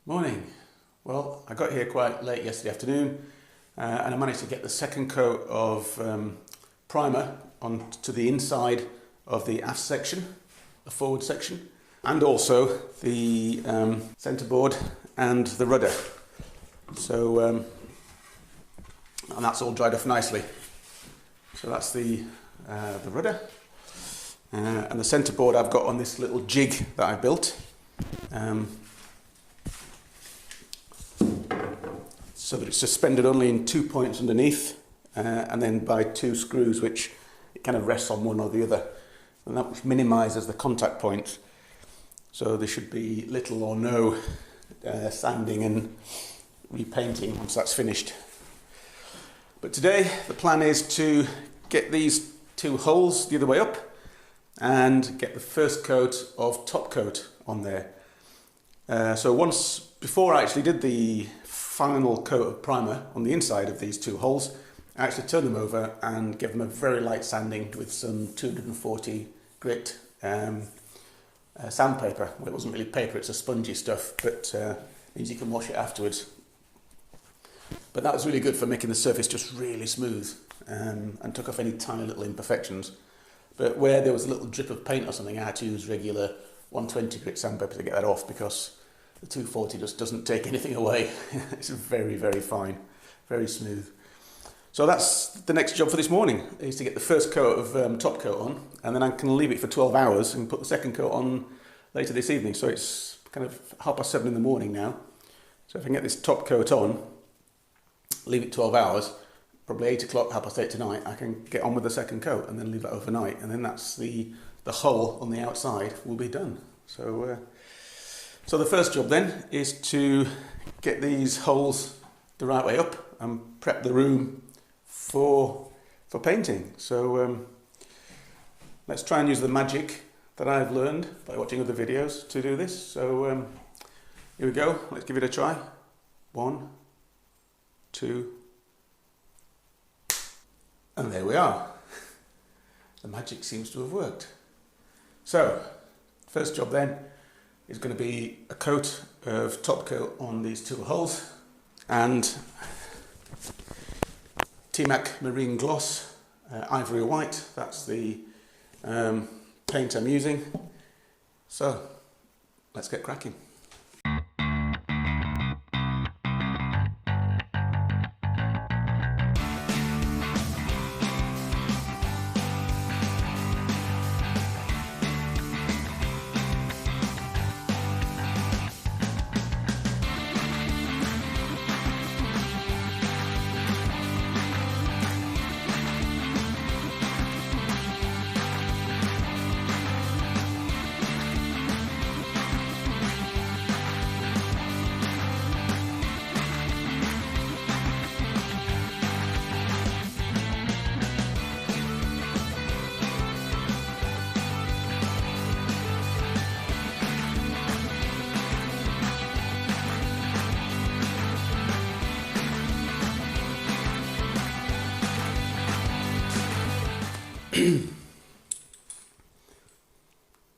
Morning. Well, I got here quite late yesterday afternoon and I managed to get the second coat of primer onto the inside of the aft section, the forward section, and also the centreboard and the rudder. So, and that's all dried off nicely. So that's the rudder. And the centreboard I've got on this little jig that I built. So that it's suspended only in 2 points underneath and then by 2 screws which it kind of rests on one or the other, and that minimises the contact points, so there should be little or no sanding and repainting once that's finished. But today the plan is to get these 2 holes the other way up and get the first coat of top coat on there. Before I actually did the final coat of primer on the inside of these 2 holes, I actually turned them over and gave them a very light sanding with some 240 grit sandpaper. Well, it wasn't really paper, it's a spongy stuff, but means you can wash it afterwards. But that was really good for making the surface just really smooth and took off any tiny little imperfections. But where there was a little drip of paint or something, I had to use regular 120 grit sandpaper to get that off, because the 240 just doesn't take anything away. It's very, very fine, very smooth. So that's the next job for this morning, is to get the first coat of top coat on, and then I can leave it for 12 hours and put the second coat on later this evening. So it's kind of 7:30 in the morning now. So if I can get this top coat on, leave it 12 hours, probably 8 o'clock, 8:30 tonight, I can get on with the second coat and then leave that overnight, and then that's the hull on the outside will be done. So the first job then is to get these holes the right way up and prep the room for painting. So let's try and use the magic that I've learned by watching other videos to do this. So here we go, let's give it a try. 1, 2, and there we are. The magic seems to have worked. So, first job then is going to be a coat of top coat on these 2 holes, and T-Mac Marine Gloss Ivory White, that's the paint I'm using. So, let's get cracking.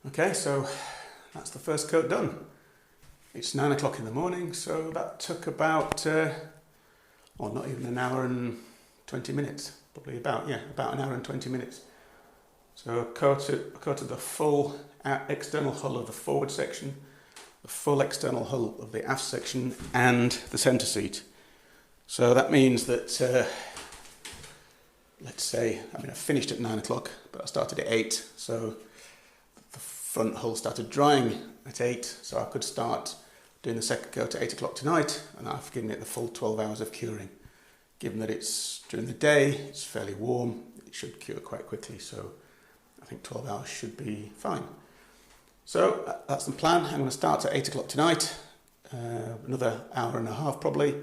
Okay, so that's the first coat done. It's 9 o'clock in the morning, so that took about, not even an hour and 20 minutes. Probably about an hour and 20 minutes. So I coated the full external hull of the forward section, the full external hull of the aft section, and the centre seat. So that means that, let's say, I finished at 9 o'clock, but I started at 8, so the front hull started drying at 8, so I could start doing the second coat at 8 o'clock tonight, and I've given it the full 12 hours of curing. Given that it's during the day, it's fairly warm, it should cure quite quickly, so I think 12 hours should be fine. So that's the plan. I'm going to start at 8 o'clock tonight, another hour and a half probably,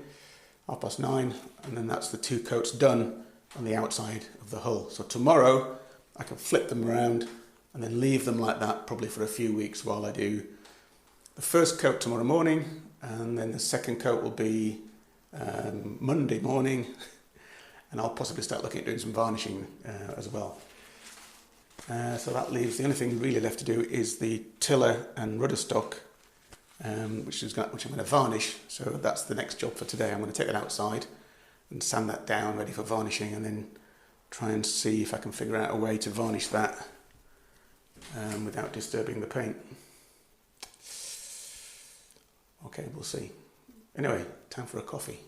9:30, and then that's the 2 coats done on the outside of the hull. So tomorrow I can flip them around and then leave them like that probably for a few weeks while I do the first coat tomorrow morning, and then the second coat will be Monday morning, and I'll possibly start looking at doing some varnishing as well. So that leaves, the only thing really left to do is the tiller and rudder stock which I'm going to varnish. So that's the next job for today. I'm going to take it outside and sand that down, ready for varnishing, and then try and see if I can figure out a way to varnish that without disturbing the paint. Okay, we'll see. Anyway, time for a coffee.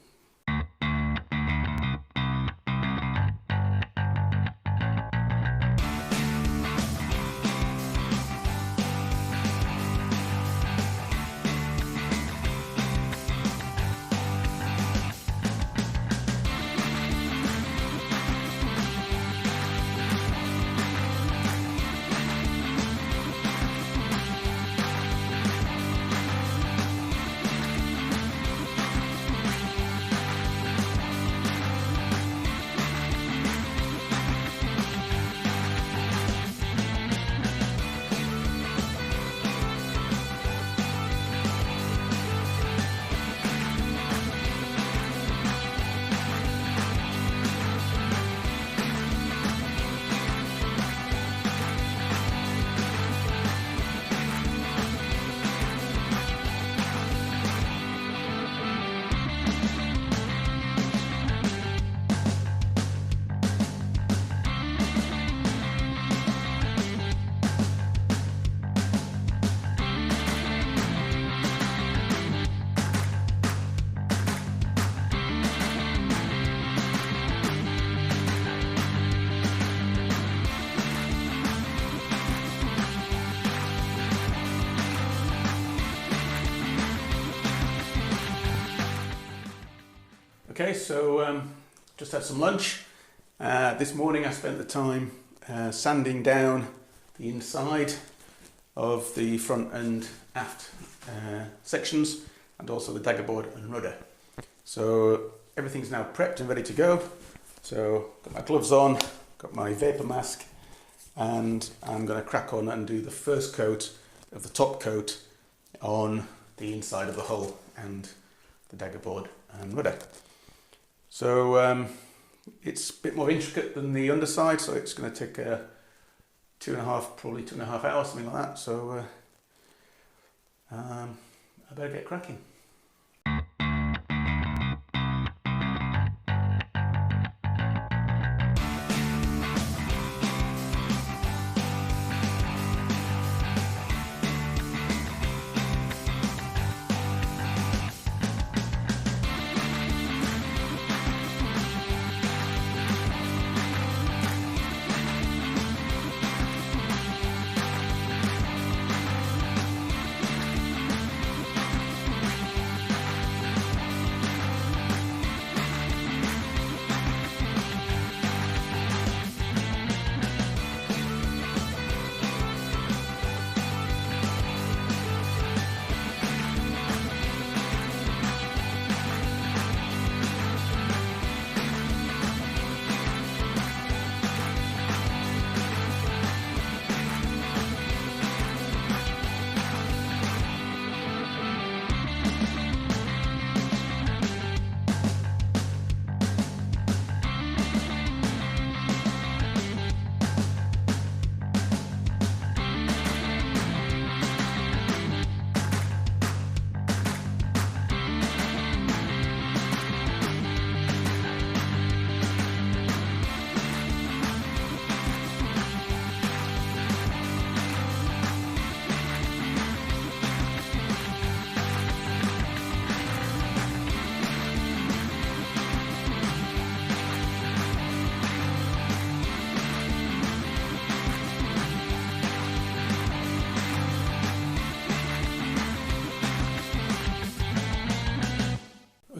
Okay, so just had some lunch. This morning I spent the time sanding down the inside of the front and aft sections, and also the daggerboard and rudder. So everything's now prepped and ready to go. So got my gloves on, got my vapor mask, and I'm going to crack on and do the first coat of the top coat on the inside of the hull and the daggerboard and rudder. So it's a bit more intricate than the underside, so it's going to take probably 2.5 hours, something like that. So I better get cracking.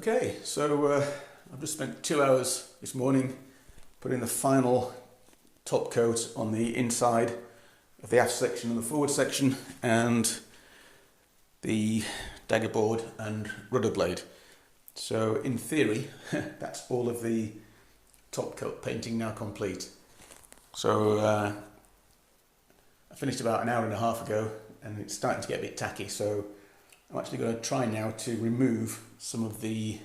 Okay, so I've just spent 2 hours this morning putting the final top coat on the inside of the aft section and the forward section and the daggerboard and rudder blade. So in theory, that's all of the top coat painting now complete. So I finished about an hour and a half ago and it's starting to get a bit tacky, so I'm actually going to try now to remove some of the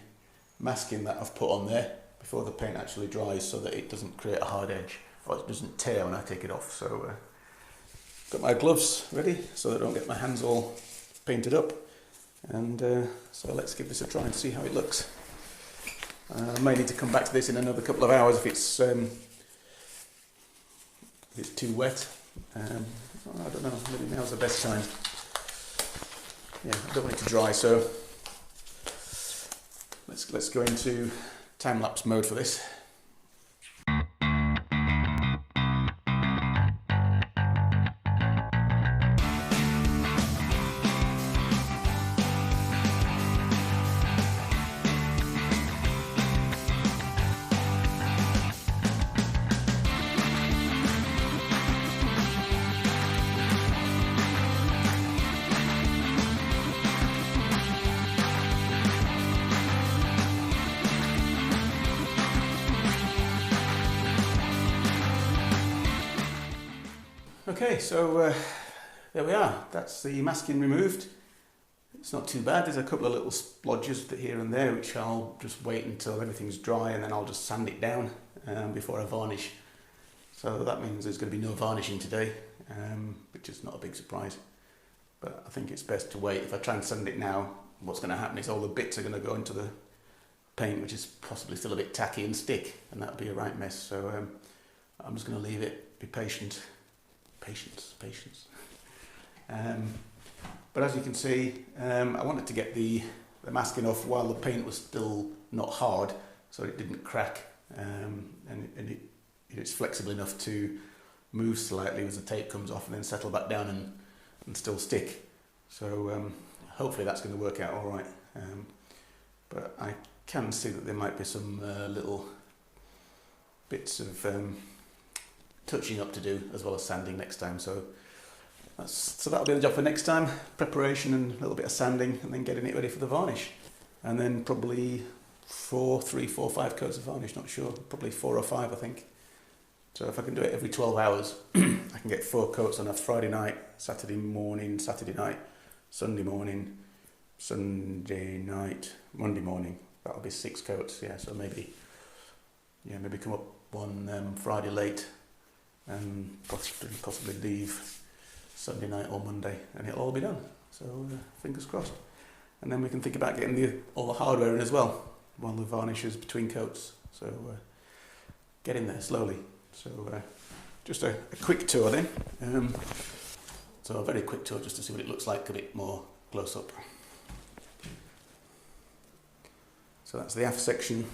masking that I've put on there before the paint actually dries, so that it doesn't create a hard edge or it doesn't tear when I take it off. So got my gloves ready so that I don't get my hands all painted up, And so let's give this a try and see how it looks. I may need to come back to this in another couple of hours if it's too wet. I don't know, maybe now's the best time. Yeah, I don't want it to dry, so let's go into time-lapse mode for this. Okay, so there we are. That's the masking removed. It's not too bad. There's a couple of little splodges here and there, which I'll just wait until everything's dry and then I'll just sand it down before I varnish. So that means there's going to be no varnishing today, which is not a big surprise. But I think it's best to wait. If I try and sand it now, what's going to happen is all the bits are going to go into the paint, which is possibly still a bit tacky and stick, and that'll be a right mess. So I'm just going to leave it, be patient. Patience. But as you can see, I wanted to get the masking off while the paint was still not hard, so it didn't crack, and it's flexible enough to move slightly as the tape comes off and then settle back down and still stick. So hopefully that's going to work out all right. But I can see that there might be some little bits of touching up to do as well as sanding next time, so that'll be the job for next time. Preparation and a little bit of sanding, and then getting it ready for the varnish, and then probably 4, 5 coats of varnish, not sure, probably 4 or 5 I think. So if I can do it every 12 hours I can get 4 coats on a Friday night, Saturday morning, Saturday night, Sunday morning, Sunday night, Monday morning. That'll be 6 coats. Yeah, so maybe come up one Friday late and possibly leave Sunday night or Monday, and it'll all be done. So fingers crossed. And then we can think about getting all the hardware in as well while the varnish is between coats. So get in there slowly. So just a quick tour then. So a very quick tour just to see what it looks like a bit more close up. So that's the aft section.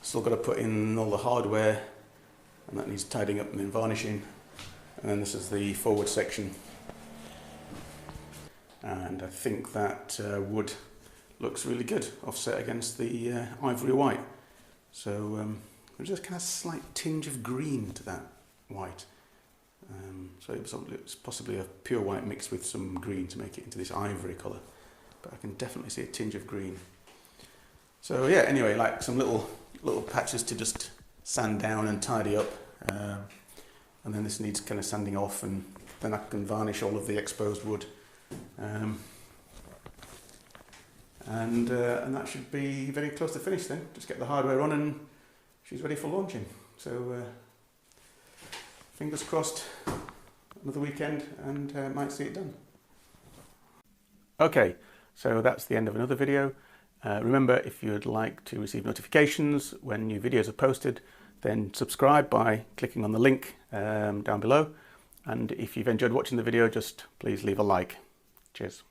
Still got to put in all the hardware, and that needs tidying up and then varnishing. And then this is the forward section, and I think that wood looks really good offset against the ivory white. So there's just kind of slight tinge of green to that white. So it's possibly a pure white mixed with some green to make it into this ivory colour, but I can definitely see a tinge of green. So yeah, anyway, like some little patches to just sand down and tidy up, and then this needs kind of sanding off, and then I can varnish all of the exposed wood, and that should be very close to finish then. Just get the hardware on and she's ready for launching. So fingers crossed, another weekend and might see it done. Okay, so that's the end of another video. Remember, if you'd like to receive notifications when new videos are posted, then subscribe by clicking on the link down below. And if you've enjoyed watching the video, just please leave a like. Cheers.